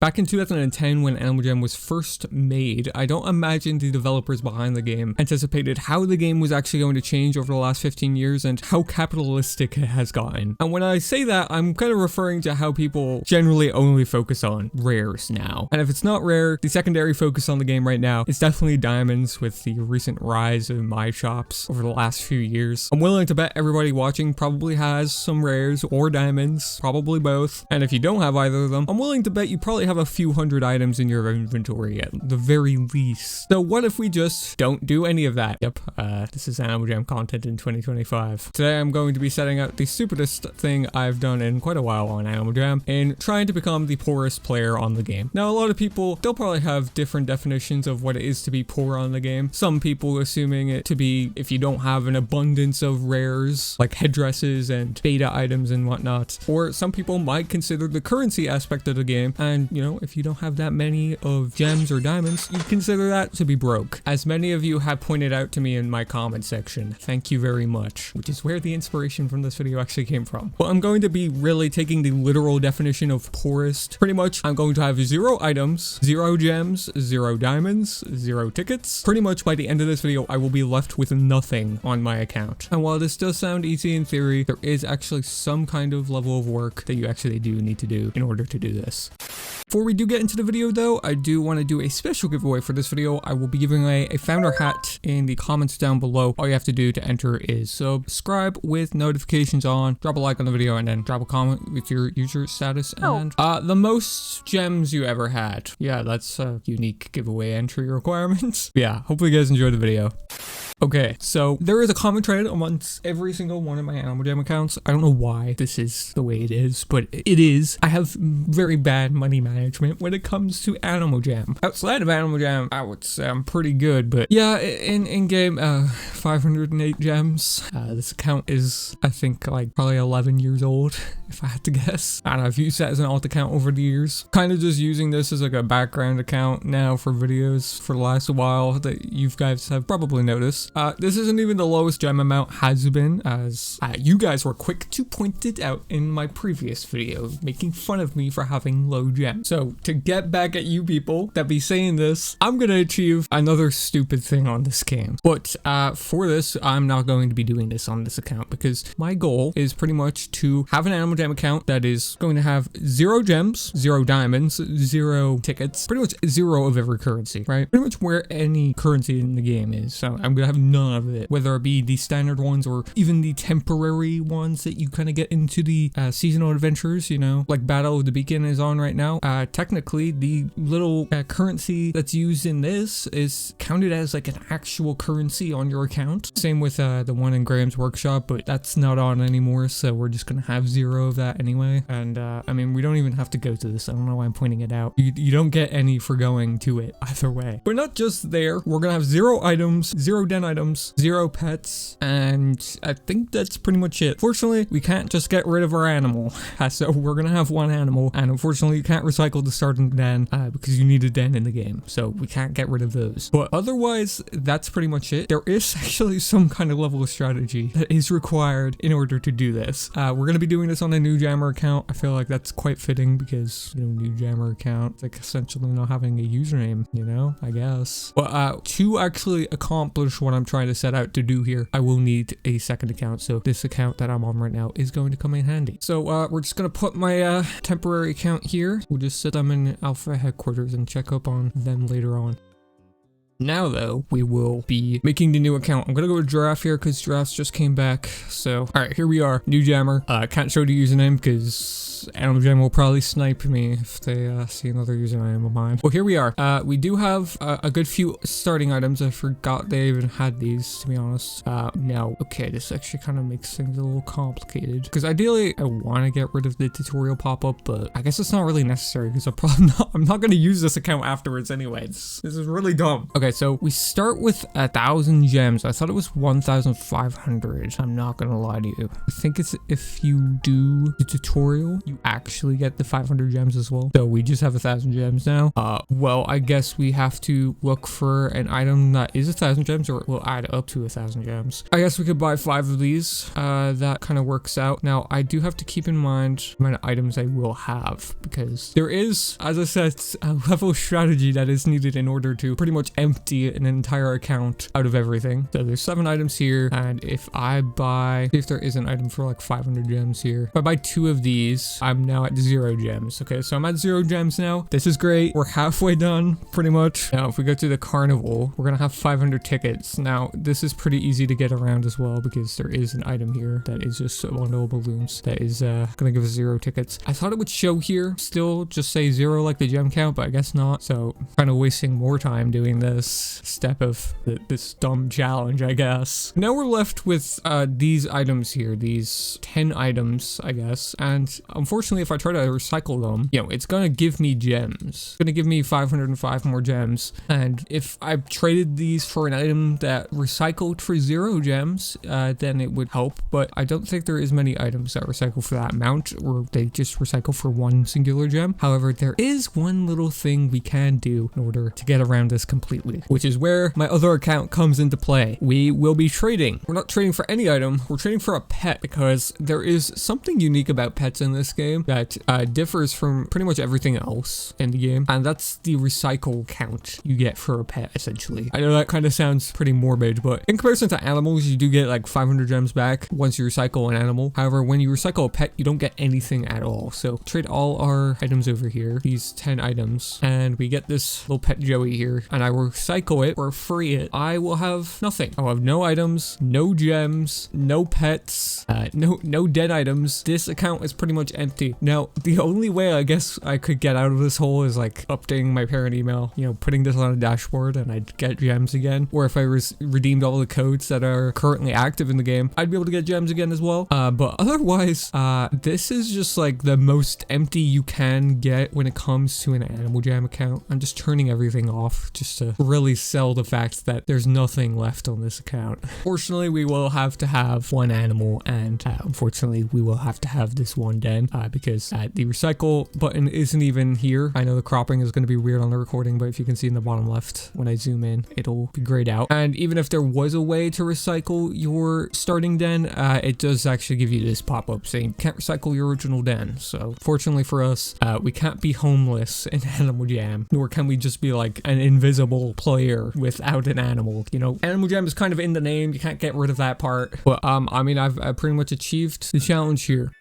Back in 2010, when Animaljam was first made, I don't imagine the developers behind the game anticipated how the game was actually going to change over the last 15 years and how capitalistic it has gotten. And when I say that, I'm kind of referring to how people generally only focus on rares now. And if it's not rare, the secondary focus on the game right now is definitely diamonds, with the recent rise of my shops over the last few years. I'm willing to bet everybody watching probably has some rares or diamonds, probably both. And if you don't have either of them, I'm willing to bet you probably have a few hundred items in your inventory at the very least. So what if we just don't do any of that? Yep, this is Animaljam content in 2025. Today I'm going to be setting out the stupidest thing I've done in quite a while on Animaljam in trying to become the poorest player on the game. Now, a lot of people, they'll probably have different definitions of what it is to be poor on the game. Some people assuming it to be if you don't have an abundance of rares like headdresses and beta items and whatnot. Or some people might consider the currency aspect of the game, and you know, if you don't have that many of gems or diamonds, you consider that to be broke. As many of you have pointed out to me in my comment section, thank you very much, which is where the inspiration from this video actually came from. But I'm going to be really taking the literal definition of poorest. Pretty much, I'm going to have 0 items, 0 gems, 0 diamonds, 0 tickets. Pretty much by the end of this video, I will be left with nothing on my account. And while this does sound easy in theory, there is actually some kind of level of work that you actually do need to do in order to do this. Before we do get into the video though, I do want to do a special giveaway for this video. I will be giving away a founder hat in the comments down below. All you have to do to enter is subscribe with notifications on, drop a like on the video, and then drop a comment with your user status and the most gems you ever had. Yeah, that's a unique giveaway entry requirement. Yeah, hopefully you guys enjoyed the video. Okay, so there is a common thread amongst every single one of my Animaljam accounts. I don't know why this is the way it is, but it is. I have very bad money management when it comes to Animaljam. Outside of Animaljam, I would say I'm pretty good, but yeah, in game, 508 gems. This account is, I think, like probably 11 years old, if I had to guess. I don't know, I've used that as an alt account over the years. Kind of just using this as like a background account now for videos for the last while that you guys have probably noticed. This isn't even the lowest gem amount has been, as you guys were quick to point it out in my previous video, making fun of me for having low gems. So to get back at you people that be saying this, I'm gonna achieve another stupid thing on this game. But for this, I'm not going to be doing this on this account because my goal is pretty much to have an Animaljam account that is going to have 0 gems, 0 diamonds, 0 tickets, pretty much 0 of every currency, right? Pretty much where any currency in the game is. So I'm gonna have none of it, whether it be the standard ones or even the temporary ones that you kind of get into the seasonal adventures, you know, like Battle of the Beacon is on right now. Technically, the little currency that's used in this is counted as like an actual currency on your account. Same with the one in Graham's workshop, but that's not on anymore, so we're just gonna have 0 of that anyway. And I mean, we don't even have to go to this. I don't know why I'm pointing it out. You don't get any for going to it either way. But not just there, we're gonna have 0 items, 0 den items, 0 pets, and I think that's pretty much it. Fortunately, we can't just get rid of our animal, so we're gonna have 1 animal, and unfortunately you can't recycle the starting den because you need a den in the game, so we can't get rid of those. But otherwise, that's pretty much it. There is actually some kind of level of strategy that is required in order to do this. We're gonna be doing this on a new jammer account. I feel like that's quite fitting because, you know, new jammer account, it's like essentially not having a username, you know, I guess. But to actually accomplish what I'm trying to set out to do here, I will need a second account, so this account that I'm on right now is going to come in handy. So we're just gonna put my temporary account here. We'll just set them in alpha headquarters and check up on them later on. Now though, we will be making the new account. I'm gonna go to Giraffe here because Giraffes just came back. So, all right, here we are, new jammer. Can't show the username because Animaljam will probably snipe me if they see another username of mine. Well, here we are. We do have a good few starting items. I forgot they even had these, to be honest. Now, okay, this actually kind of makes things a little complicated because ideally I want to get rid of the tutorial pop-up, but I guess it's not really necessary because I'm not gonna use this account afterwards anyway. This is really dumb. Okay, Okay, so we start with 1,000 gems. I thought it was 1,500. I'm not gonna lie to you. I think it's if you do the tutorial, you actually get the 500 gems as well. So we just have 1,000 gems now. Well, I guess we have to look for an item that is 1,000 gems, or it will add up to 1,000 gems. I guess we could buy 5 of these. That kind of works out. Now, I do have to keep in mind the amount of items I will have, because there is, as I said, a level of strategy that is needed in order to pretty much empty an entire account out of everything. So there's 7 items here, and if I buy, see if there is an item for like 500 gems here. If I buy 2 of these, I'm now at 0 gems. Okay, so I'm at 0 gems now. This is great. We're halfway done, pretty much. Now, if we go to the carnival, we're gonna have 500 tickets. Now, this is pretty easy to get around as well, because there is an item here that is just one of the balloons that is gonna give us 0 tickets. I thought it would show here, still just say 0 like the gem count, but I guess not. So kind of wasting more time doing this step of this dumb challenge, I guess. Now we're left with these items here, these 10 items, I guess. And unfortunately, if I try to recycle them, you know, it's gonna give me gems. It's gonna give me 505 more gems. And if I traded these for an item that recycled for 0 gems, then it would help. But I don't think there is many items that recycle for that amount, or they just recycle for 1 singular gem. However, there is one little thing we can do in order to get around this completely, which is where my other account comes into play. We will be trading. We're not trading for any item, we're trading for a pet, because there is something unique about pets in this game that differs from pretty much everything else in the game, and that's the recycle count you get for a pet, essentially. I know that kind of sounds pretty morbid, but in comparison to animals, you do get like 500 gems back once you recycle an animal. However, when you recycle a pet, you don't get anything at all. So trade all our items over here, these 10 items, and we get this little pet Joey here, and I will recycle it or free it. I will have nothing. I'll have no items, no gems, no pets, no dead items. This account is pretty much empty. Now, the only way I guess I could get out of this hole is like updating my parent email, you know, putting this on a dashboard, and I'd get gems again. Or if I redeemed all the codes that are currently active in the game, I'd be able to get gems again as well. But otherwise, this is just like the most empty you can get when it comes to an Animaljam account. I'm just turning everything off just to really sell the fact that there's nothing left on this account. Fortunately, we will have to have 1 animal, and unfortunately, we will have to have this 1 den, because the recycle button isn't even here. I know the cropping is going to be weird on the recording, but if you can see in the bottom left, when I zoom in, it'll be grayed out. And even if there was a way to recycle your starting den, it does actually give you this pop-up saying you can't recycle your original den. So fortunately for us, we can't be homeless in Animaljam, nor can we just be like an invisible player without an animal. You know, Animaljam is kind of in the name, you can't get rid of that part. But I mean, I've pretty much achieved the challenge here.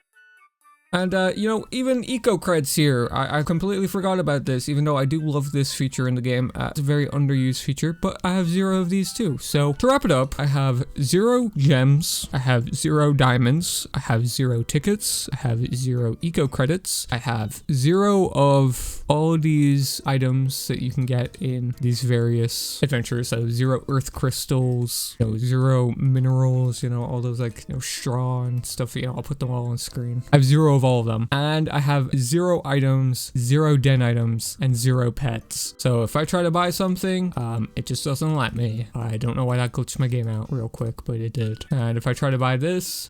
And, you know, even eco creds here, I completely forgot about this, even though I do love this feature in the game. It's a very underused feature, but I have 0 of these too. So to wrap it up, I have 0 gems, I have 0 diamonds, I have 0 tickets, I have 0 eco credits, I have 0 of all of these items that you can get in these various adventures. So 0 earth crystals, you know, 0 minerals, you know, all those like, you know, straw and stuff, you know, I'll put them all on screen. I have 0 of all of them, and I have 0 items, 0 den items, and 0 pets. So if I try to buy something, it just doesn't let me. I don't know why that glitched my game out real quick, but it did. And if I try to buy this,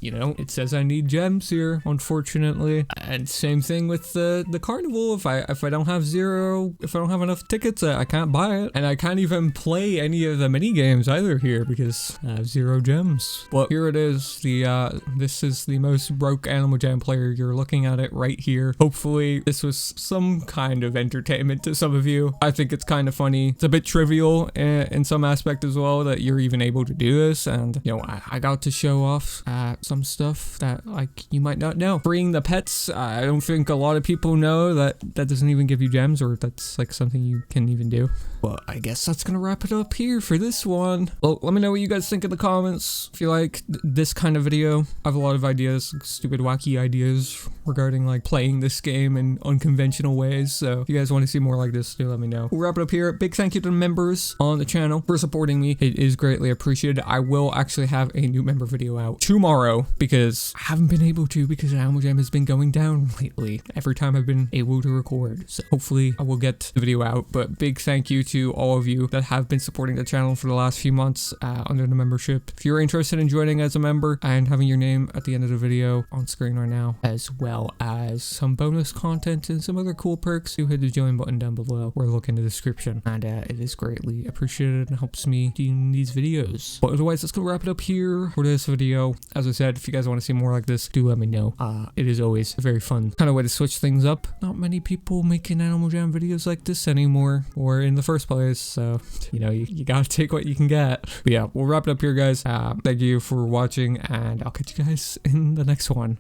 you know, it says I need gems here, unfortunately. And same thing with the carnival. If I don't have 0, if I don't have enough tickets, I can't buy it, and I can't even play any of the mini games either here because I have 0 gems. But here it is. This is the most broke Animaljam player. You're looking at it right here. Hopefully this was some kind of entertainment to some of you. I think it's kind of funny. It's a bit trivial in some aspect as well that you're even able to do this, and you know, I got to show off some stuff that like you might not know. Freeing the pets, I don't think a lot of people know that doesn't even give you gems, or that's like something you can even do. But I guess that's gonna wrap it up here for this one. Well, let me know what you guys think in the comments if you like this kind of video. I have a lot of ideas, stupid wacky ideas ideas regarding like playing this game in unconventional ways. So if you guys want to see more like this, do let me know. We'll wrap it up here. Big thank you to the members on the channel for supporting me. It is greatly appreciated. I will actually have a new member video out tomorrow because I haven't been able to because Animaljam has been going down lately every time I've been able to record. So hopefully I will get the video out. But big thank you to all of you that have been supporting the channel for the last few months under the membership. If you're interested in joining as a member and having your name at the end of the video on screen right now, as well as some bonus content and some other cool perks, do hit the join button down below or look in the description. And it is greatly appreciated and helps me doing these videos. But otherwise, let's go wrap it up here for this video. As I said, if you guys want to see more like this, do let me know. It is always a very fun kind of way to switch things up. Not many people making Animaljam videos like this anymore, or in the first place, so you know, you gotta take what you can get. But yeah, we'll wrap it up here, guys. Thank you for watching, and I'll catch you guys in the next one.